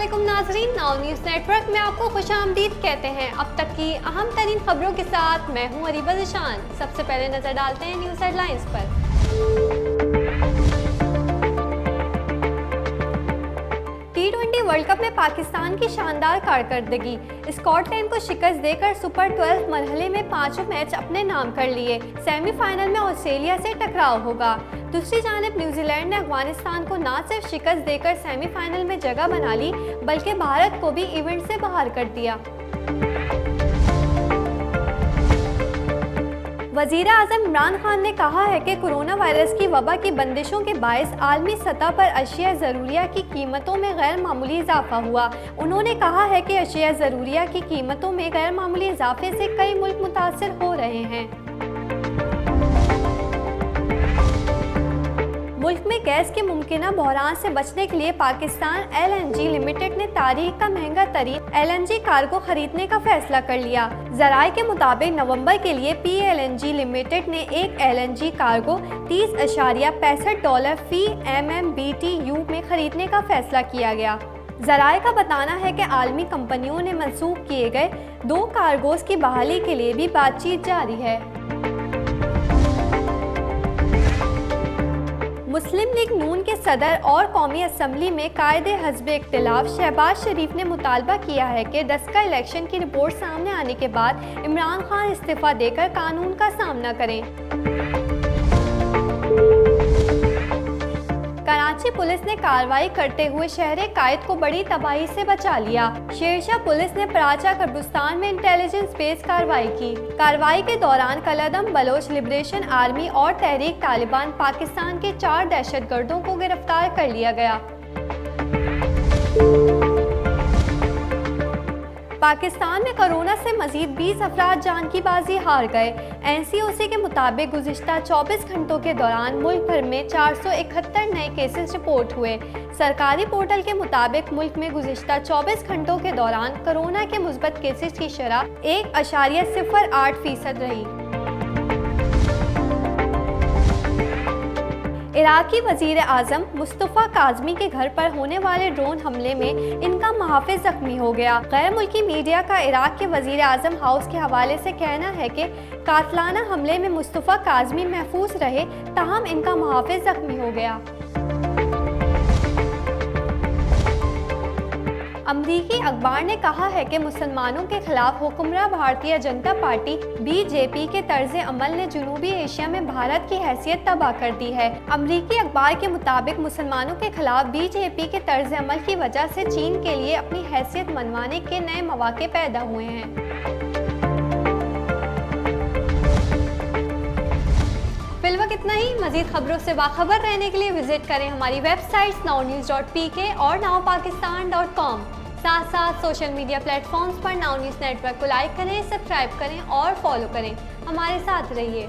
अस्सलामुअलैकुम नाज़रीन, now news network में आपको खुशामदीद कहते हैं। अब तक की अहम तरीन खबरों के साथ मैं हूं अरीबा ज़िशान। सबसे पहले नजर डालते हैं न्यूज़ हेडलाइंस पर। T20 वर्ल्ड कप में पाकिस्तान की शानदार कारकर्दगी। स्कॉटलैंड को शिकस्त देकर सुपर 12 मरहले में 5 मैच अपने नाम कर लिए। सेमीफाइनल में ऑस्ट्रेलिया से टकराव होगा। दूसरी जानिब न्यूजीलैंड ने अफगानिस्तान को न सिर्फ शिकस्त देकर सेमीफाइनल में जगह बना ली, बल्कि भारत को भी इवेंट से बाहर कर दिया। वज़ीर आज़म इमरान खान ने कहा है कि कोरोना वायरस की वबा की बंदिशों के बायस आलमी सतह पर अशिया ज़रूरिया की कीमतों में गैर मामूली इजाफा हुआ। उन्होंने कहा है कि अशिया ज़रूरिया की कीमतों में गैर मामूली इजाफे से कई मुल्क मुतासिर हो रहे हैं। मुल्क में गैस के मुमकिना बहरान से बचने के लिए पाकिस्तान LNG लिमिटेड ने तारीख का महंगा तरीन LNG कार्गो खरीदने का फैसला कर लिया। ज़राए के मुताबिक नवंबर के लिए PLNG लिमिटेड ने एक LNG कार्गो $30.65 फी MMBTU में खरीदने का फैसला किया गया। ज़राए का बताना है कि आलमी कंपनियों ने मंसूख किए गए 2 कार्गोज की बहाली के लिए भी बातचीत जारी है। मुस्लिम लीग नून के सदर और कौमी असम्बली में कायदे हज़्ब इख्तिलाफ शहबाज शरीफ ने मुतालबा किया है कि दस्तगा इलेक्शन की रिपोर्ट सामने आने के बाद इमरान खान इस्तीफ़ा देकर कानून का सामना करें। कराची पुलिस ने कार्रवाई करते हुए शहर कायद को बड़ी तबाही से बचा लिया। शेरशाह पुलिस ने पराचा कब्रिस्तान में इंटेलिजेंस बेस कार्रवाई की। कार्रवाई के दौरान कलदम बलोच लिबरेशन आर्मी और तहरीक तालिबान पाकिस्तान के 4 दहशतगर्दों को गिरफ्तार कर लिया गया। पाकिस्तान में कोरोना से मजीद 20 अफराद जान की बाजी हार गए। NCOC के मुताबिक गुज़िश्ता 24 घंटों के दौरान मुल्क भर में 471 नए केसेस रिपोर्ट हुए। सरकारी पोर्टल के मुताबिक मुल्क में गुज़िश्ता 24 घंटों के दौरान कोरोना के मुस्बत केसेस की शरह 1.08% रही। इराकी वज़ीर आज़म मुस्तफ़ा काज़मी के घर पर होने वाले ड्रोन हमले में इनका मुहाफ़िज़ ज़ख्मी हो गया। गैर मुल्की मीडिया का इराक के वज़ीर आज़म हाउस के हवाले से कहना है कि कातलाना हमले में मुस्तफ़ा काज़मी महफूज रहे, ताहम इनका मुहाफ़िज़ ज़ख्मी हो गया। अमरीकी अखबार ने कहा है कि मुसलमानों के खिलाफ हुक्मरान भारतीय जनता पार्टी BJP के तर्ज अमल ने जनूबी एशिया में भारत की हैसियत तबाह कर दी है। अमरीकी अखबार के मुताबिक मुसलमानों के खिलाफ BJP के तर्ज अमल की वजह से चीन के लिए अपनी हैसियत मनवाने के नए मौके पैदा हुए हैं। फिलहाल इतना ही। मजीद खबरों से बाखबर रहने के लिए विजिट करें हमारी वेबसाइट्स nownews.pk और nowpakistan.com। साथ साथ सोशल मीडिया प्लेटफॉर्म्स पर नाउ न्यूज़ नेटवर्क को लाइक करें, सब्सक्राइब करें और फॉलो करें। हमारे साथ रहिए।